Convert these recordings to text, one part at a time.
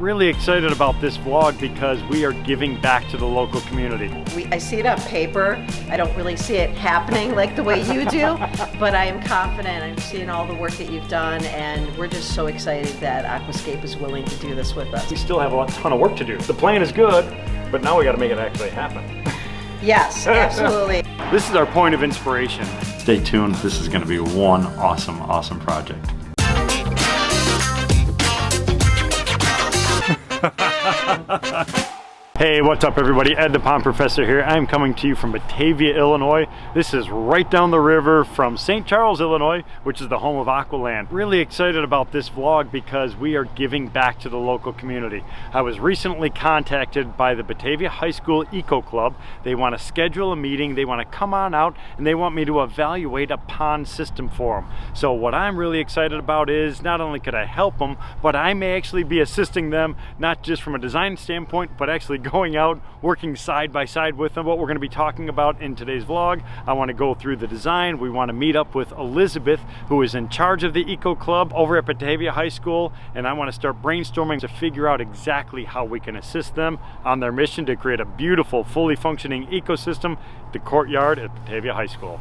Really excited about this vlog because we are giving back to the local community. I see it on paper. I don't really see it happening like the way you do, but I am confident. I'm seeing all the work that you've done, and we're just so excited that Aquascape is willing to do this with us. We still have a ton of work to do. The plan is good, but now we got to make it actually happen. Yes, absolutely. This is our point of inspiration. Stay tuned. This is going to be one awesome project. Hey, what's up everybody? Ed the Pond Professor here. I'm coming to you from Batavia, Illinois. This is right down the river from St. Charles, Illinois, which is the home of Aqualand. Really excited about this vlog because we are giving back to the local community. I was recently contacted by the Batavia High School Eco Club. They want to schedule a meeting, they want to come on out, and they want me to evaluate a pond system for them. So what I'm really excited about is not only could I help them, but I may actually be assisting them, not just from a design standpoint, but actually going out, working side by side with them. What we're going to be talking about in today's vlog, I want to go through the design. We want to meet up with Elizabeth, who is in charge of the Eco Club over at Batavia High School, and I want to start brainstorming to figure out exactly how we can assist them on their mission to create a beautiful, fully functioning ecosystem, the courtyard at Batavia High School.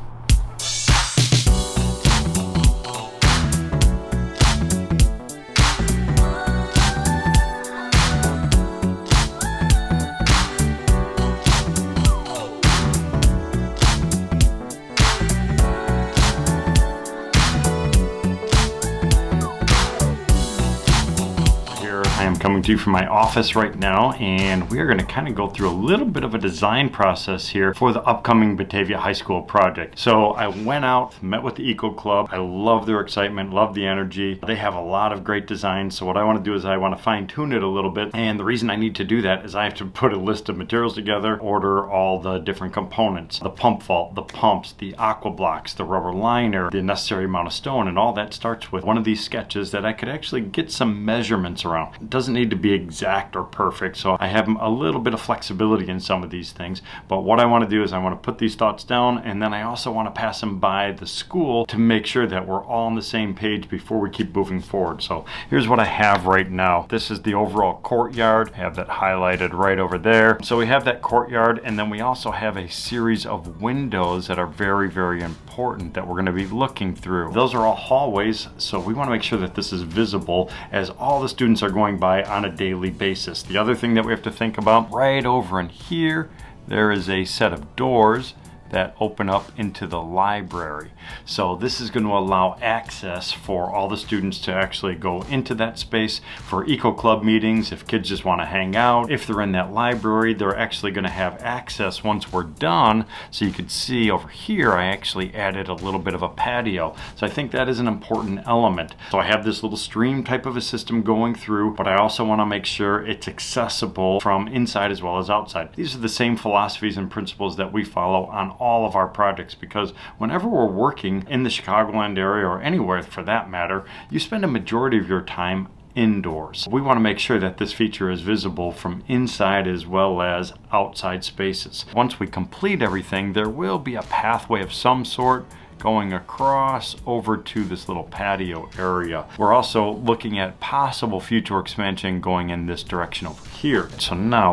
Coming to you from my office right now, and we are going to kind of go through a little bit of a design process here for the upcoming Batavia High School project. So I went out, met with the Eco Club. I love their excitement, love the energy. They have a lot of great designs, so what I want to do is I want to fine tune it a little bit, and the reason I need to do that is I have to put a list of materials together, order all the different components, the pump vault, the pumps, the aqua blocks, the rubber liner, the necessary amount of stone, and all that starts with one of these sketches that I could actually get some measurements around. It doesn't need to be exact or perfect, so I have a little bit of flexibility in some of these things, but what I want to do is I want to put these thoughts down, and then I also want to pass them by the school to make sure that we're all on the same page before we keep moving forward. So here's what I have right now. This is the overall courtyard. I have that highlighted right over there. So we have that courtyard, and then we also have a series of windows that are very important that we're going to be looking through. Those are all hallways, so we want to make sure that this is visible as all the students are going by on a daily basis. The other thing that we have to think about, right over in here, there is a set of doors that open up into the library. So this is going to allow access for all the students to actually go into that space for Eco Club meetings. If kids just want to hang out, if they're in that library, they're actually going to have access once we're done. So you could see over here, I actually added a little bit of a patio. So I think that is an important element. So I have this little stream type of a system going through, but I also want to make sure it's accessible from inside as well as outside. These are the same philosophies and principles that we follow on all of our projects, because whenever we're working in the Chicagoland area or anywhere for that matter, you spend a majority of your time indoors. We want to make sure that this feature is visible from inside as well as outside spaces. Once we complete everything, there will be a pathway of some sort going across over to this little patio area. We're also looking at possible future expansion going in this direction over here. So now,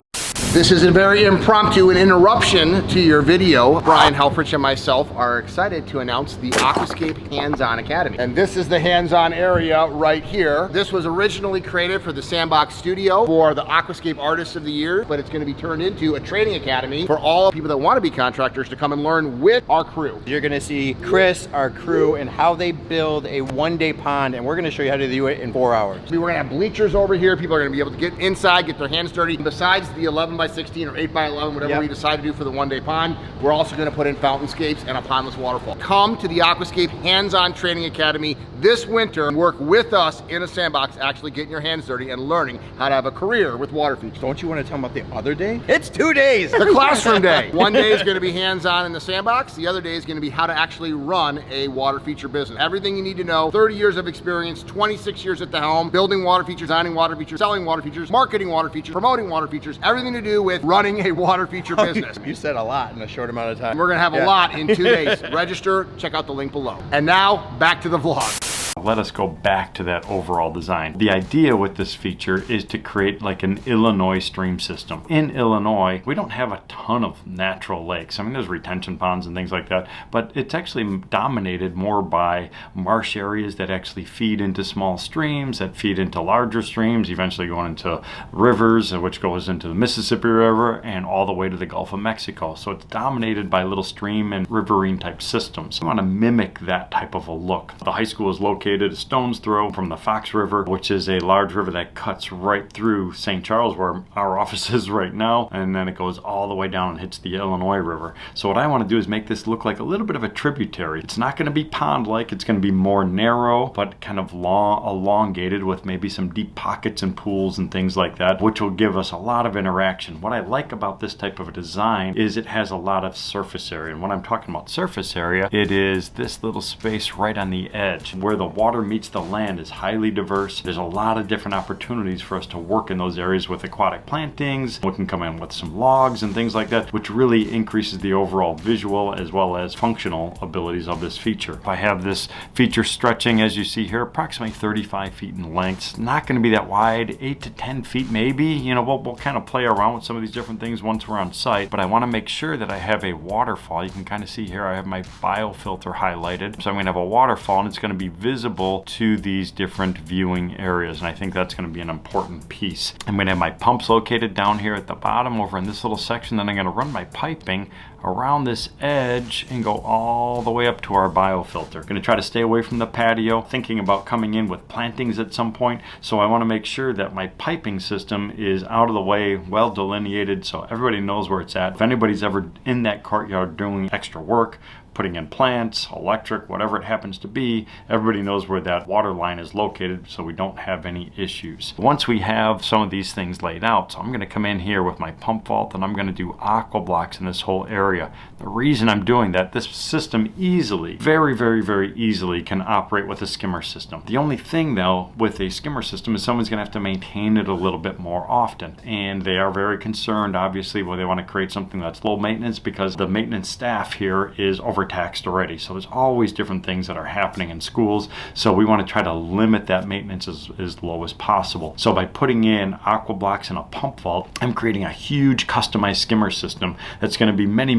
this is a very impromptu and interruption to your video. Brian Helfrich and myself are excited to announce the Aquascape Hands-On Academy. And this is the hands-on area right here. This was originally created for the Sandbox Studio for the Aquascape Artists of the Year, but it's going to be turned into a training academy for all people that want to be contractors to come and learn with our crew. You're going to see Chris, our crew, and how they build a one-day pond, and we're going to show you how to do it in 4 hours. We're going to have bleachers over here. People are going to be able to get inside, get their hands dirty. Besides the 11x16 or 8x11, whatever we decide to do for the one-day pond, we're also going to put in fountainscapes and a pondless waterfall. Come to the Aquascape Hands-On Training Academy this winter and work with us in a sandbox, actually getting your hands dirty and learning how to have a career with water features. Don't you want to tell them about the other day? It's 2 days! The classroom day. One day is going to be hands-on in the sandbox. The other day is going to be how to actually run a water feature business. Everything you need to know, 30 years of experience, 26 years at the helm, building water features, designing water features, selling water features, marketing water features, promoting water features, everything to do with running a water feature business. You said a lot in a short amount of time. We're going to have a lot in 2 days. Register, check out the link below. And now, back to the vlog. Let us go back to that overall design. The idea with this feature is to create like an Illinois stream system. In Illinois, we don't have a ton of natural lakes. I mean, there's retention ponds and things like that, but it's actually dominated more by marsh areas that actually feed into small streams, that feed into larger streams, eventually going into rivers, which goes into the Mississippi River and all the way to the Gulf of Mexico. So it's dominated by little stream and riverine type systems. I want to mimic that type of a look. The high school is located a stone's throw from the Fox River, which is a large river that cuts right through St. Charles, where our office is right now, and then it goes all the way down and hits the Illinois River. So what I want to do is make this look like a little bit of a tributary. It's not going to be pond-like, it's going to be more narrow, but kind of elongated with maybe some deep pockets and pools and things like that, which will give us a lot of interaction. What I like about this type of a design is it has a lot of surface area. And when I'm talking about surface area, it is this little space right on the edge where the water meets the land is highly diverse. There's a lot of different opportunities for us to work in those areas with aquatic plantings. We can come in with some logs and things like that, which really increases the overall visual as well as functional abilities of this feature. I have this feature stretching, as you see here, approximately 35 feet in length. It's not going to be that wide, 8 to 10 feet maybe. You know, we'll kind of play around with some of these different things once we're on site, but I want to make sure that I have a waterfall. You can kind of see here I have my biofilter highlighted. So I'm going to have a waterfall and it's going to be visible to these different viewing areas, and I think that's going to be an important piece. I'm going to have my pumps located down here at the bottom over in this little section. Then I'm going to run my piping around this edge and go all the way up to our biofilter. Going to try to stay away from the patio, thinking about coming in with plantings at some point, so I want to make sure that my piping system is out of the way, well delineated, so everybody knows where it's at. If anybody's ever in that courtyard doing extra work, putting in plants, electric, whatever it happens to be, everybody knows where that water line is located, so we don't have any issues. Once we have some of these things laid out, so I'm going to come in here with my pump vault and I'm going to do aqua blocks in this whole area. The reason I'm doing that, this system easily, very easily can operate with a skimmer system. The only thing though with a skimmer system is someone's going to have to maintain it a little bit more often, and they are very concerned obviously where they want to create something that's low maintenance because the maintenance staff here is overtaxed already. So there's always different things that are happening in schools, so we want to try to limit that maintenance as low as possible. So by putting in aqua blocks and a pump vault, I'm creating a huge customized skimmer system that's going to be many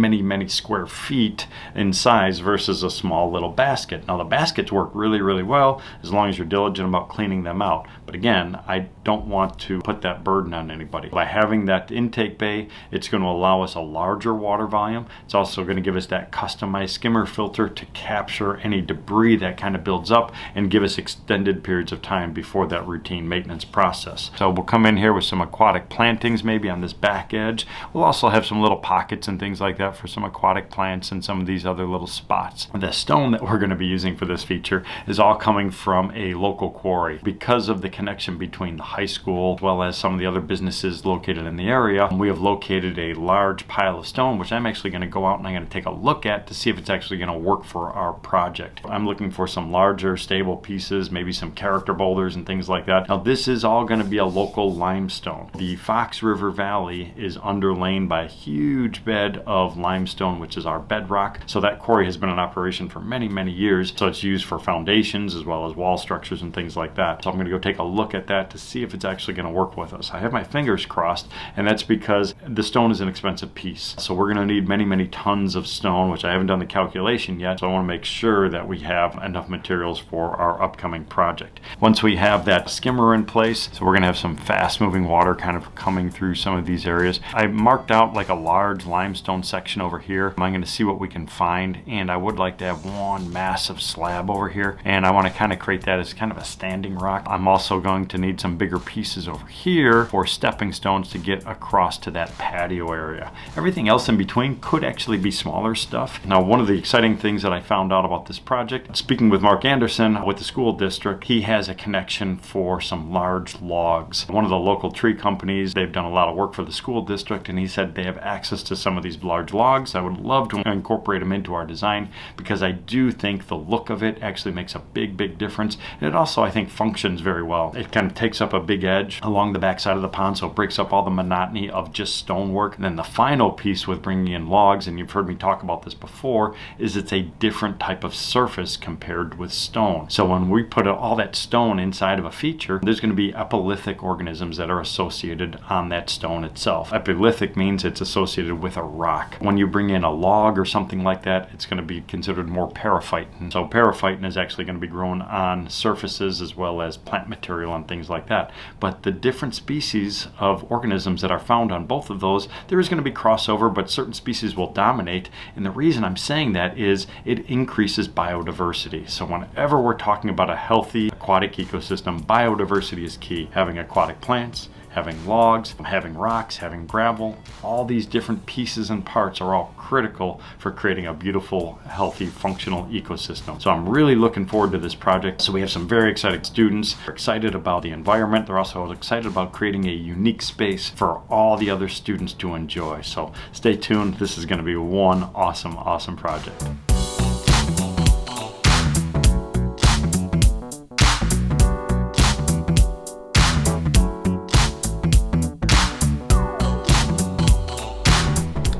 square feet in size versus a small little basket. Now the baskets work really well as long as you're diligent about cleaning them out, but again, I don't want to put that burden on anybody. By having that intake bay, it's going to allow us a larger water volume. It's also going to give us that customized skimmer filter to capture any debris that kind of builds up and give us extended periods of time before that routine maintenance process. So we'll come in here with some aquatic plantings maybe on this back edge. We'll also have some little pockets and things like that for some aquatic plants and some of these other little spots. The stone that we're going to be using for this feature is all coming from a local quarry. Because of the connection between the high school as well as some of the other businesses located in the area, we have located a large pile of stone, which I'm actually going to go out and I'm going to take a look at to see if it's actually going to work for our project. I'm looking for some larger stable pieces, maybe some character boulders and things like that. Now this is all going to be a local limestone. The Fox River Valley is underlain by a huge bed of limestone, which is our bedrock. So that quarry has been in operation for many years, so it's used for foundations as well as wall structures and things like that. So I'm going to go take a look at that to see if it's actually going to work with us. I have my fingers crossed, and that's because the stone is an expensive piece, so we're going to need many tons of stone, which I haven't done the calculation yet, so I want to make sure that we have enough materials for our upcoming project. Once we have that skimmer in place, so we're going to have some fast moving water kind of coming through some of these areas. I marked out like a large limestone section over here. I'm going to see what we can find, and I would like to have one massive slab over here, and I want to kind of create that as kind of a standing rock. I'm also going to need some bigger pieces over here for stepping stones to get across to that patio area. Everything else in between could actually be smaller stuff. Now one of the exciting things that I found out about this project, speaking with Mark Anderson with the school district, he has a connection for some large logs. One of the local tree companies, they've done a lot of work for the school district, and he said they have access to some of these large logs. I would love to incorporate them into our design because I do think the look of it actually makes a big difference, and it also I think functions very well. It kind of takes up a big edge along the back side of the pond, so it breaks up all the monotony of just stonework. And then the final piece with bringing in logs, and you've heard me talk about this before, for is it's a different type of surface compared with stone. So when we put all that stone inside of a feature, there's going to be epilithic organisms that are associated on that stone itself. Epilithic means it's associated with a rock. When you bring in a log or something like that, it's going to be considered more periphyton. So periphyton is actually going to be grown on surfaces as well as plant material and things like that. But the different species of organisms that are found on both of those, there is going to be crossover, but certain species will dominate. And the reason I'm saying that is it increases biodiversity. So whenever we're talking about a healthy aquatic ecosystem, biodiversity is key. Having aquatic plants, having logs, having rocks, having gravel, all these different pieces and parts are all critical for creating a beautiful, healthy, functional ecosystem. So I'm really looking forward to this project. So we have some very excited students. They're excited about the environment. They're also excited about creating a unique space for all the other students to enjoy. So stay tuned. This is going to be one awesome, awesome project.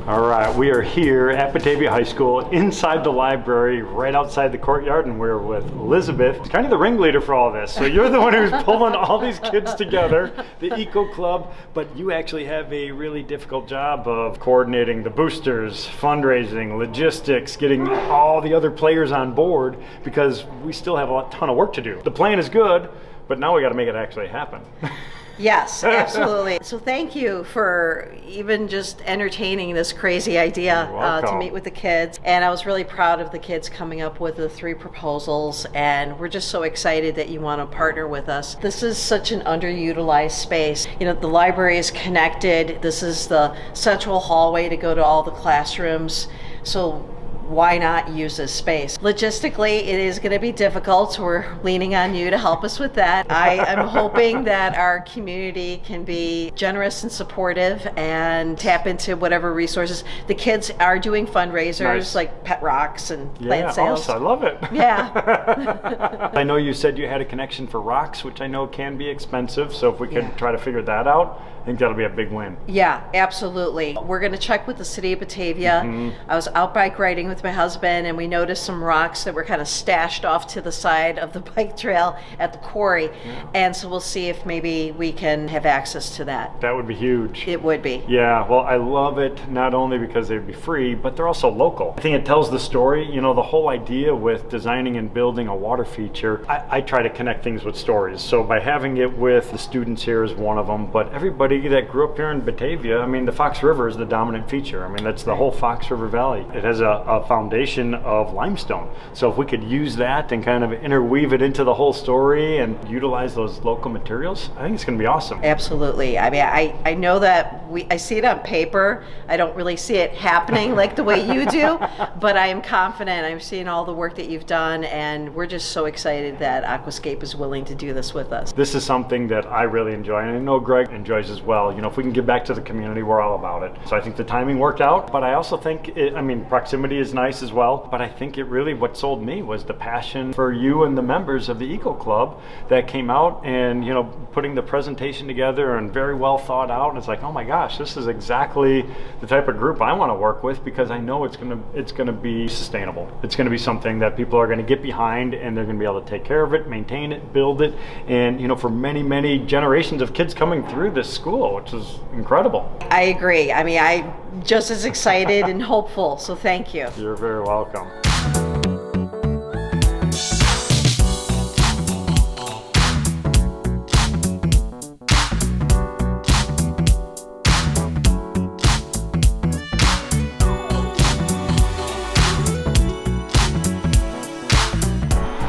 All right, we are here at Batavia High School inside the library, right outside the courtyard, and we're with Elizabeth, kind of the ringleader for all this. So you're the one who's pulling all these kids together, the Eco Club, but you actually have a really difficult job of coordinating the boosters, fundraising, logistics, getting all the other players on board, because we still have a ton of work to do. The plan is good, but now we got to make it actually happen. Yes, absolutely. So thank you for even just entertaining this crazy idea to meet with the kids. And I was really proud of the kids coming up with the 3 proposals. And we're just so excited that you want to partner with us. This is such an underutilized space. You know, the library is connected. This is the central hallway to go to all the classrooms. So why not use this space? Logistically, it is going to be difficult, so we're leaning on you to help us with that. I am hoping that our community can be generous and supportive and tap into whatever resources. The kids are doing fundraisers like pet rocks and plant sales. Awesome. I love it. Yeah. I know you said you had a connection for rocks, which I know can be expensive, so if we could try to figure that out, I think that'll be a big win. Yeah, absolutely. We're going to check with the city of Batavia. I was out bike riding with my husband and we noticed some rocks that were kind of stashed off to the side of the bike trail at the quarry. And so we'll see if maybe we can have access to that. That would be huge. It would be. Yeah, well, I love it not only because they'd be free, but they're also local. I think it tells the story. You know, the whole idea with designing and building a water feature, I try to connect things with stories. So by having it with the students here is one of them, but everybody that grew up here in Batavia, I mean, the Fox River is the dominant feature. I mean, that's the whole Fox River Valley. It has a foundation of limestone. So if we could use that and kind of interweave it into the whole story and utilize those local materials, I think it's going to be awesome. Absolutely. I mean, I know that I see it on paper. I don't really see it happening like the way you do, but I am confident. I'm seeing all the work that you've done, and we're just so excited that Aquascape is willing to do this with us. This is something that I really enjoy, and I know Greg enjoys as well. You know, if we can give back to the community, we're all about it. So I think the timing worked out, but I also think, proximity is nice as well, but I think it really, what sold me was the passion for you and the members of the Eco Club that came out and, you know, putting the presentation together and very well thought out. And it's like, oh my gosh, this is exactly the type of group I want to work with, because I know it's gonna be sustainable. It's gonna be something that people are gonna get behind, and they're gonna be able to take care of it, maintain it, build it, and, you know, for many, many generations of kids coming through this school, which is incredible. I agree. I mean, I'm just as excited and hopeful, so thank you. You're very welcome.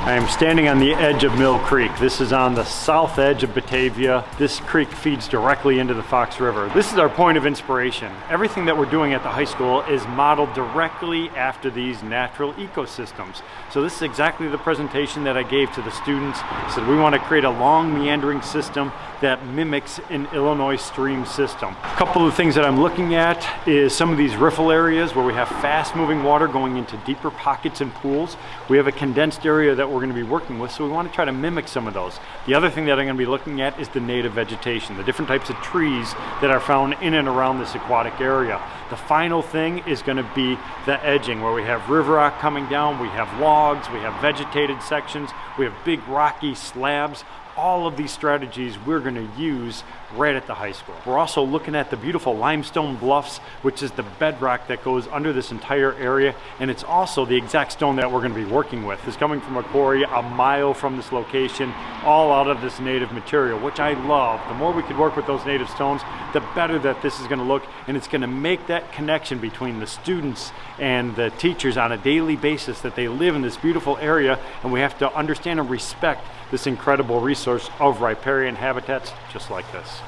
I am standing on the edge of Mill Creek. This is on the south edge of Batavia. This creek feeds directly into the Fox River. This is our point of inspiration. Everything that we're doing at the high school is modeled directly after these natural ecosystems. So this is exactly the presentation that I gave to the students. I said we want to create a long meandering system that mimics an Illinois stream system. A couple of things that I'm looking at is some of these riffle areas where we have fast moving water going into deeper pockets and pools. We have a condensed area that we're we're going to be working with, so we want to try to mimic some of those. The other thing that I'm going to be looking at is the native vegetation, the different types of trees that are found in and around this aquatic area. The final thing is going to be the edging, where we have river rock coming down, we have logs, we have vegetated sections, we have big rocky slabs. All of these strategies we're going to use right at the high school. We're also looking at the beautiful limestone bluffs, which is the bedrock that goes under this entire area, and it's also the exact stone that we're going to be working with. It's coming from a quarry a mile from this location, all out of this native material, which I love. The more we could work with those native stones, the better that this is going to look, and it's going to make that connection between the students and the teachers on a daily basis, that they live in this beautiful area, and we have to understand and respect this incredible resource of riparian habitats just like this.